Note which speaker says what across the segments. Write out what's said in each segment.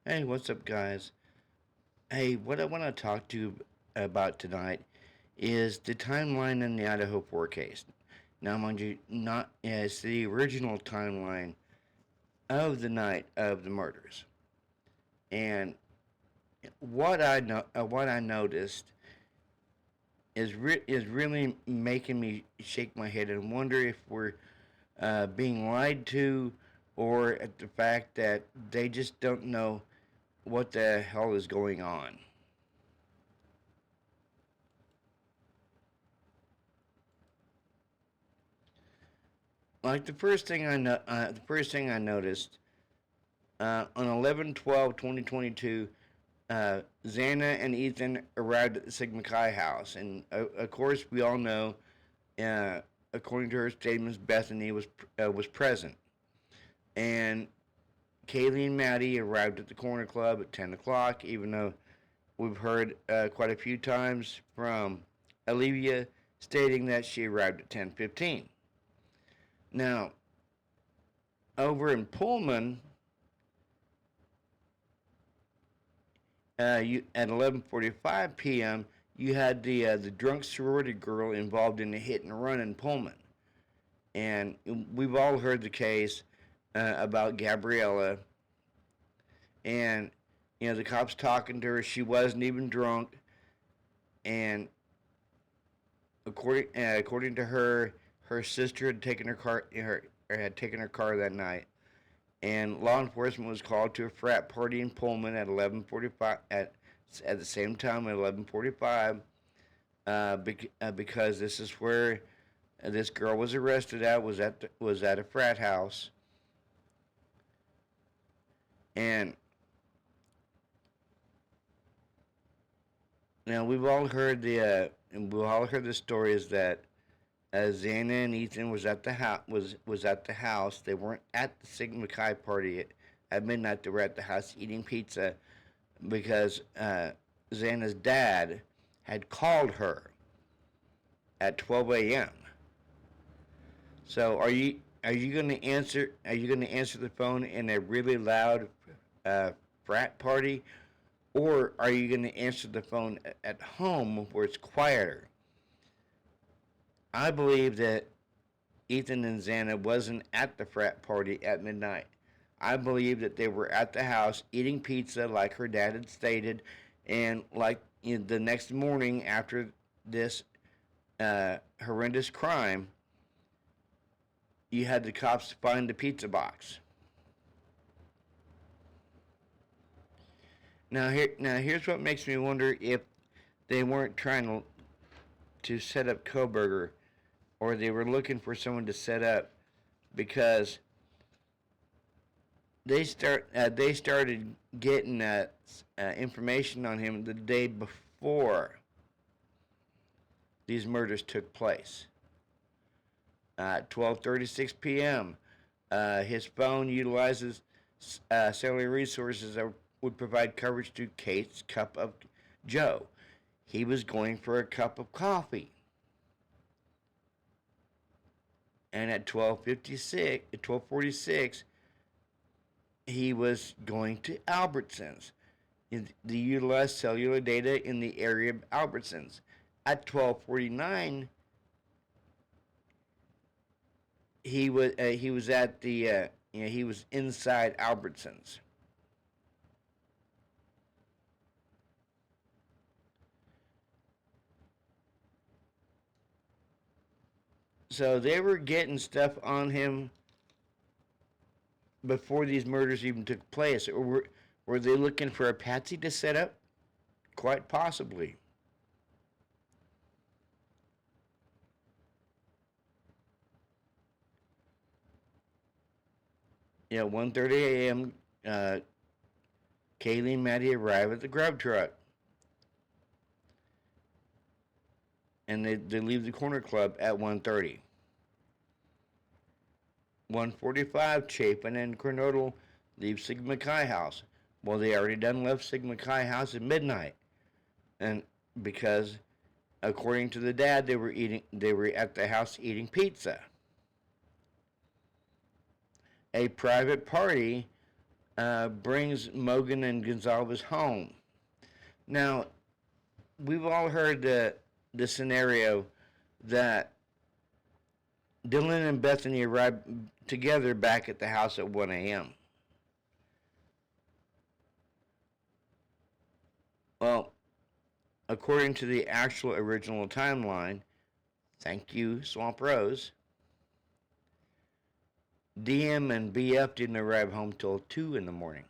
Speaker 1: Hey, what's up, guys? Hey, what I want to talk to you about tonight is the timeline in the Idaho 4 case. Now, mind you, not as the original timeline of the night of the murders. And what I noticed is really making me shake my head and wonder if we're being lied to, or at the fact that they just don't know what the hell is going on. Like the first thing I noticed on 11/12/2022, Xana and Ethan arrived at the Sigma Chi house, and of course we all know, uh, according to her statements, Bethany was present, and Kaylee and Maddie arrived at the corner club at 10 o'clock. Even though we've heard quite a few times from Olivia stating that she arrived at 10:15. Now, over in Pullman, at 11:45 p.m., you had the drunk sorority girl involved in a hit and run in Pullman, and we've all heard the case about Gabriella, and the cops talking to her. She wasn't even drunk, and according to her, her sister had taken her car that night, and law enforcement was called to a frat party in Pullman at 11:45 at the same time at 11:45, because this is where this girl was arrested at was at a frat house. And now we've all heard the stories that Xana and Ethan was at the house. They weren't at the Sigma Chi party at midnight. They were at the house eating pizza because Xana's dad had called her at 12 a.m. So are you going to answer? Are you going to answer the phone in a really loud uh, frat party, or are you going to answer the phone at home where it's quieter? I believe that Ethan and Xana wasn't at the frat party at midnight. I believe that they were at the house eating pizza, like her dad had stated, and like the next morning after this horrendous crime, you had the cops find the pizza box. Here's what makes me wonder if they weren't trying to set up Koberger, or they were looking for someone to set up, because they started getting information on him the day before these murders took place. 12:36 p.m. His phone utilizes cellular resources that would provide coverage to Kate's cup of Joe. He was going for a cup of coffee. And at 12:46, he was going to Albertsons. They utilized cellular data in the area of Albertsons. At 12:49, he was at the he was inside Albertsons. So they were getting stuff on him before these murders even took place. Or were they looking for a patsy to set up? Quite possibly. 1:30 a.m. Kaylee and Maddie arrive at the grub truck, and they leave the corner club at 1:30. 1:45, Chapin and Kernodle leave Sigma Chi house. Well, they already done left Sigma Chi house at midnight, and because according to the dad, they were at the house eating pizza. A private party brings Mogan and Gonzalez home. Now, we've all heard the scenario that Dylan and Bethany arrived together back at the house at 1 a.m. Well, according to the actual original timeline, thank you, Swamp Rose, DM and BF didn't arrive home till 2 in the morning.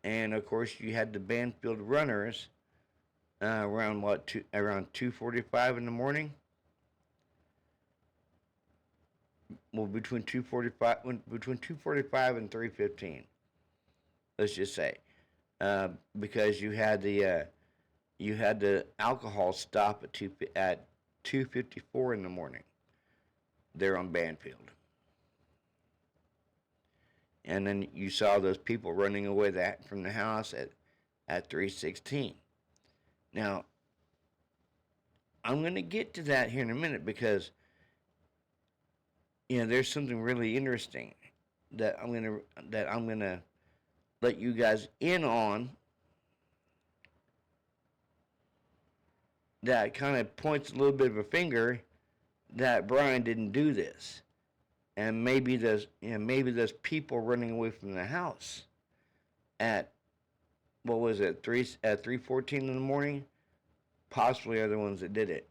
Speaker 1: And of course, you had the Banfield runners around around 2:45 in the morning. Well, between 2:45 and 3:15. Let's just say, because you had the alcohol stop at 2:54 in the morning. There on Banfield, and then you saw those people running away from the house at 3:16. Now, I'm going to get to that here in a minute because there's something really interesting that I'm gonna let you guys in on that kind of points a little bit of a finger that Bryan didn't do this, and maybe there's people running away from the house at what was it 3:14 in the morning, possibly are the ones that did it.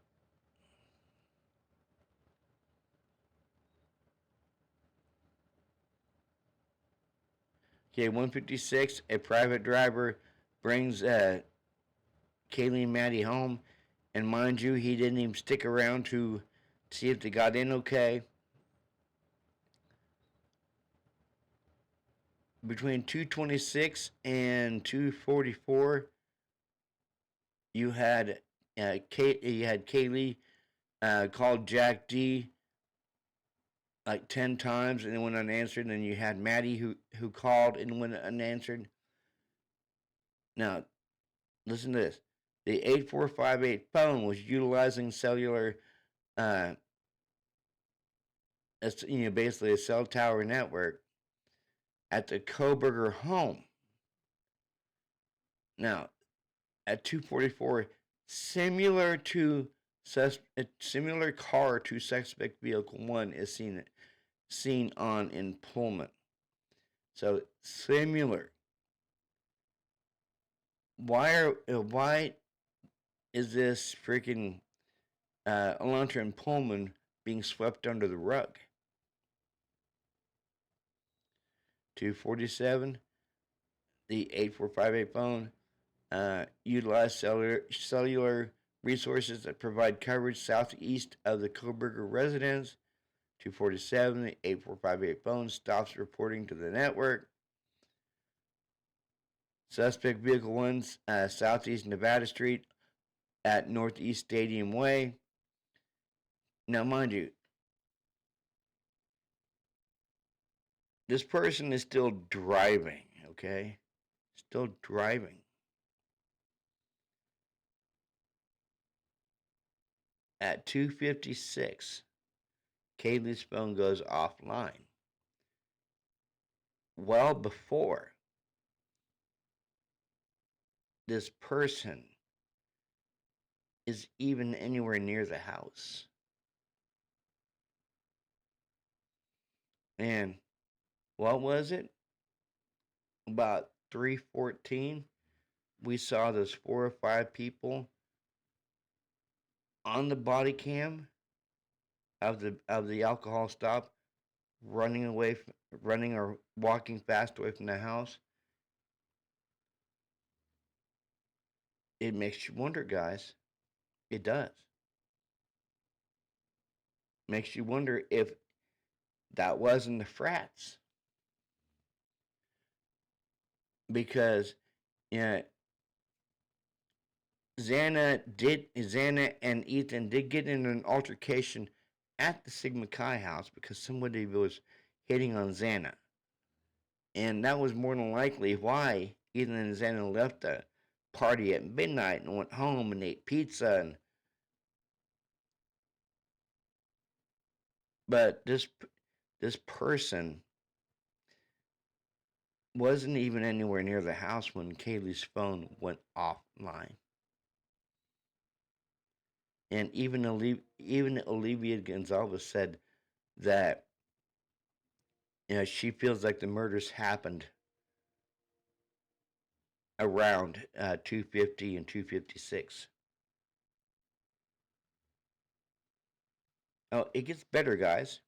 Speaker 1: Okay, 156. A private driver brings Kaylee and Maddie home, and mind you, he didn't even stick around to see if they got in okay. Between 2:26 and 2:44, you had Kaylee called Jack D like 10 times and it went unanswered. And then you had Maddie who called and went unanswered. Now, listen to this. The 8458 phone was utilizing cellular, uh, basically a cell tower network at the Koberger home. Now, at 2:44, similar car to suspect vehicle 1 is seen on in Pullman. So similar. Why is this freaking Elantra and Pullman being swept under the rug? 2:47, the 8458 phone utilized cellular resources that provide coverage southeast of the Koberger residence. 2:47, the 8458 phone stops reporting to the network. Suspect vehicle 1, southeast Nevada Street at Northeast Stadium Way. Now, mind you, this person is still driving, okay? Still driving. At 2:56, Kaylee's phone goes offline. Well before this person is even anywhere near the house. And what was it? About 3:14, we saw those 4 or 5 people on the body cam of the alcohol stop running or walking fast away from the house. It makes you wonder, guys. It does. Makes you wonder if that wasn't the frats. Because yeah, Xana and Ethan did get in an altercation at the Sigma Chi house because somebody was hitting on Xana. And that was more than likely why Ethan and Xana left the party at midnight and went home and ate pizza. But this person wasn't even anywhere near the house when Kaylee's phone went offline. And even Olivia Gonzalez said that she feels like the murders happened around 250 and 256. Oh, it gets better, guys.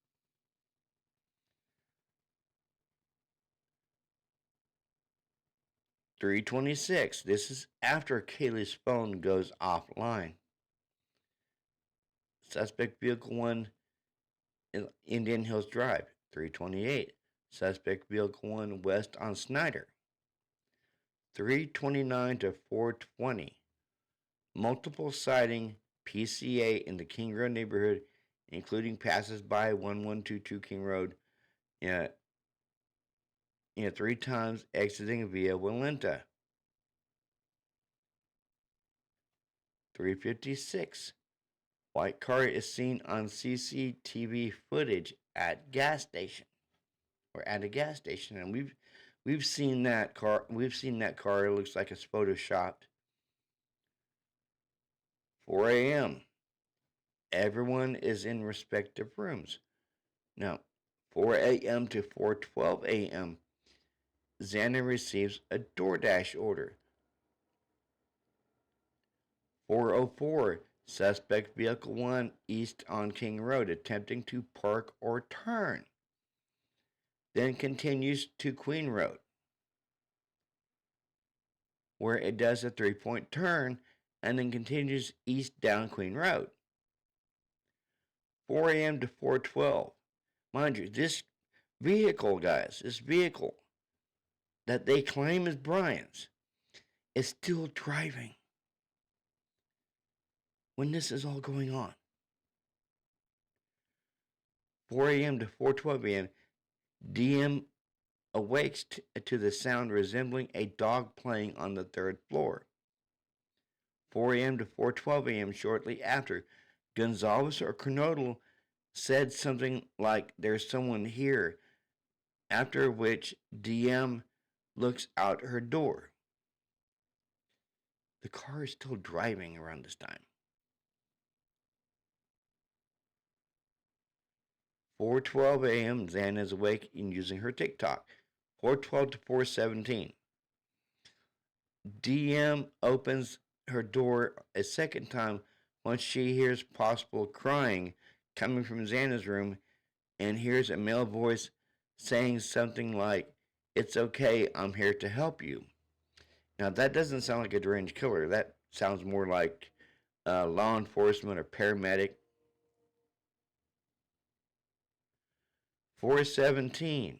Speaker 1: 326. This is after Kaylee's phone goes offline. Suspect vehicle 1 Indian Hills Drive. 328. Suspect vehicle 1 west on Snyder. 329 to 420. Multiple sighting PCA in the King Road neighborhood, including passers-by 1122 King Road, uh, 3 times exiting via Walenta. 356. White car is seen on CCTV footage at gas station or at a gas station, and we've seen that car. We've seen that car. It looks like it's photoshopped. 4 a.m. Everyone is in respective rooms. Now, 4 a.m. to 4:12 a.m. Xana receives a DoorDash order. 4:04. Suspect vehicle 1 east on King Road attempting to park or turn. Then continues to Queen Road, where it does a 3-point turn and then continues east down Queen Road. 4 a.m. to 4:12. Mind you, this vehicle, guys, this vehicle that they claim is Bryan's is still driving when this is all going on. 4 a.m. to 4:12 a.m. DM awakes to the sound resembling a dog playing on the 3rd floor. 4 a.m. to 4:12 a.m. shortly after, Gonzalez or Kernodle said something like, "There's someone here," after which DM looks out her door. The car is still driving around this time. 4:12 a.m. Xana is awake and using her TikTok. 4:12 to 4:17. DM opens her door a second time once she hears possible crying coming from Xana's room and hears a male voice saying something like, "It's okay, I'm here to help you." Now, that doesn't sound like a deranged killer. That sounds more like law enforcement or paramedic. 417.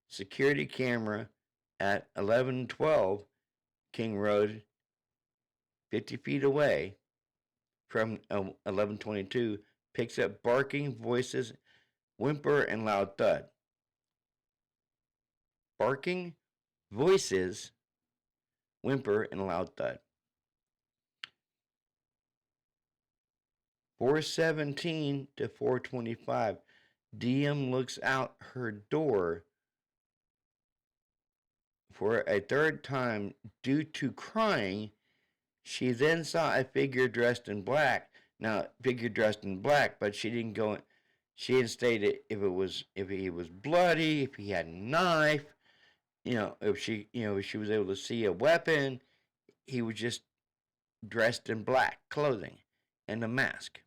Speaker 1: Security camera at 1112 King Road, 50 feet away from 1122, picks up barking voices, whimper, and loud thud. Barking, voices, whimper, and loud thud. 417 to 425. DM looks out her door for a third time due to crying. She then saw a figure dressed in black. Now, figure dressed in black, but she didn't go. She didn't state if he was bloody, if he had a knife. If she was able to see a weapon. He was just dressed in black clothing and a mask.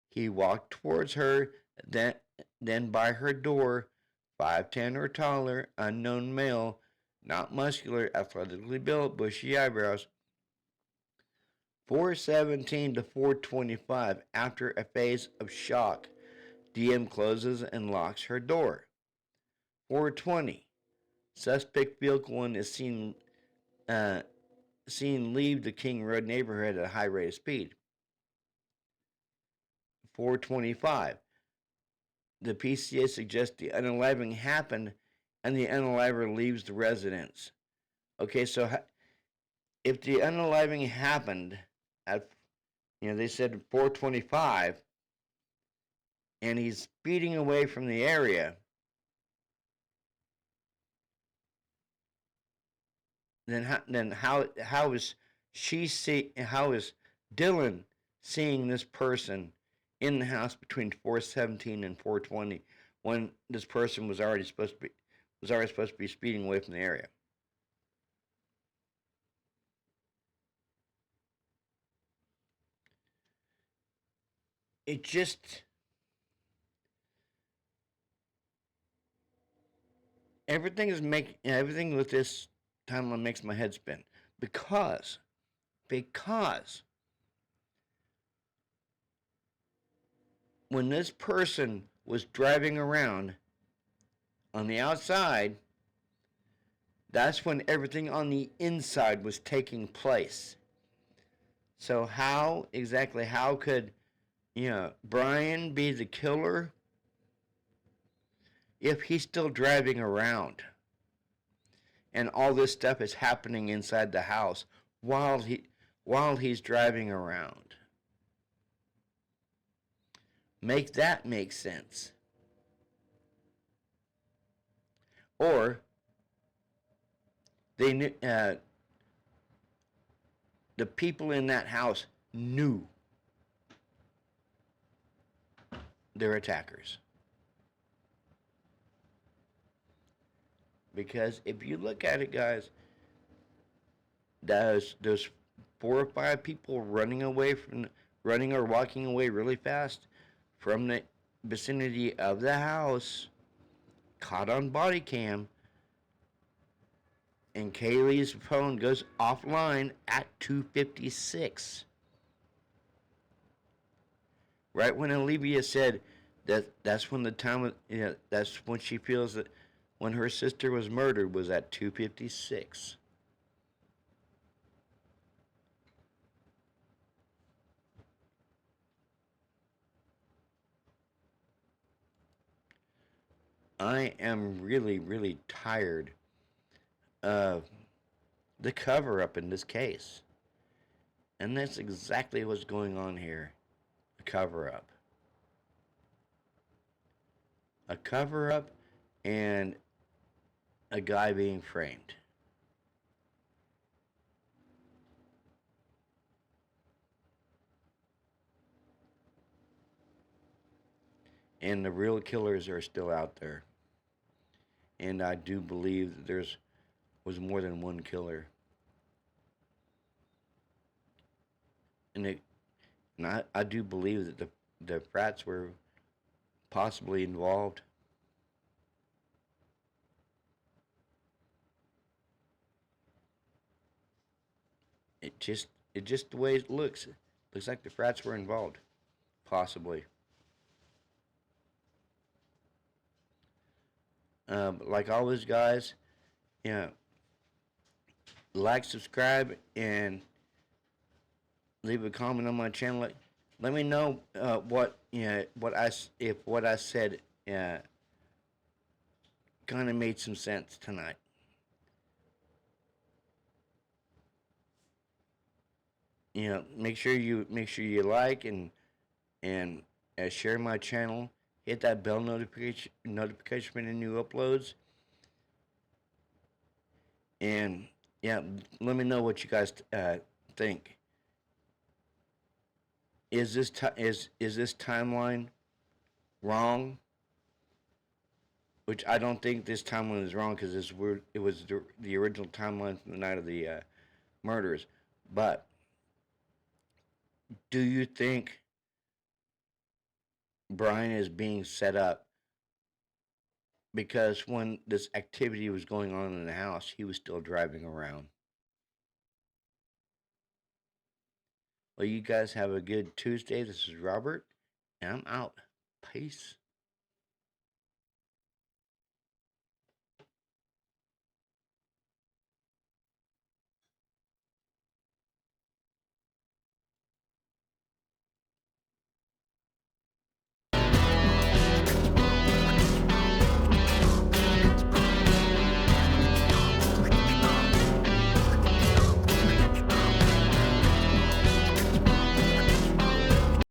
Speaker 1: He walked towards her, then by her door, 5'10" or taller, unknown male, not muscular, athletically built, bushy eyebrows. 417 to 425. After a phase of shock, DM closes and locks her door. 420. Suspect vehicle 1 is seen leave the King Road neighborhood at a high rate of speed. 425. The PCA suggests the unaliving happened and the unaliver leaves the residence. Okay, so if the unaliving happened at, they said 425, and he's speeding away from the area, how is how is Dylan seeing this person in the house between 4:17 and 4:20 when this person was already supposed to be speeding away from the area? It just everything with this timeline makes my head spin because because when this person was driving around on the outside, that's when everything on the inside was taking place. So how could Bryan be the killer if he's still driving around and all this stuff is happening inside the house while he's driving around? Make that make sense. Or they knew the people in that house knew their attackers. Because if you look at it, guys, those 4 or 5 people running or walking away really fast from the vicinity of the house, caught on body cam, and Kaylee's phone goes offline at 2:56. Right when Olivia said that's when the time that's when she feels that when her sister was murdered was at 2:56. I am really, really tired of the cover up in this case. And that's exactly what's going on here. A cover up. A cover up and a guy being framed. And the real killers are still out there. And I do believe that there's was more than one killer. And I do believe that the frats were possibly involved. It just the way it looks like the frats were involved, possibly. Like always, guys, yeah, like, subscribe, and leave a comment on my channel. Let me know what I said kind of made some sense tonight. Make sure you like and share my channel. Hit that bell notification for any new uploads. And yeah, let me know what you guys think. Is this timeline wrong? Which I don't think this timeline is wrong because it was the original timeline from the night of the murders. But do you think Bryan is being set up because when this activity was going on in the house, he was still driving around? Well, you guys have a good Tuesday. This is Robert, and I'm out. Peace.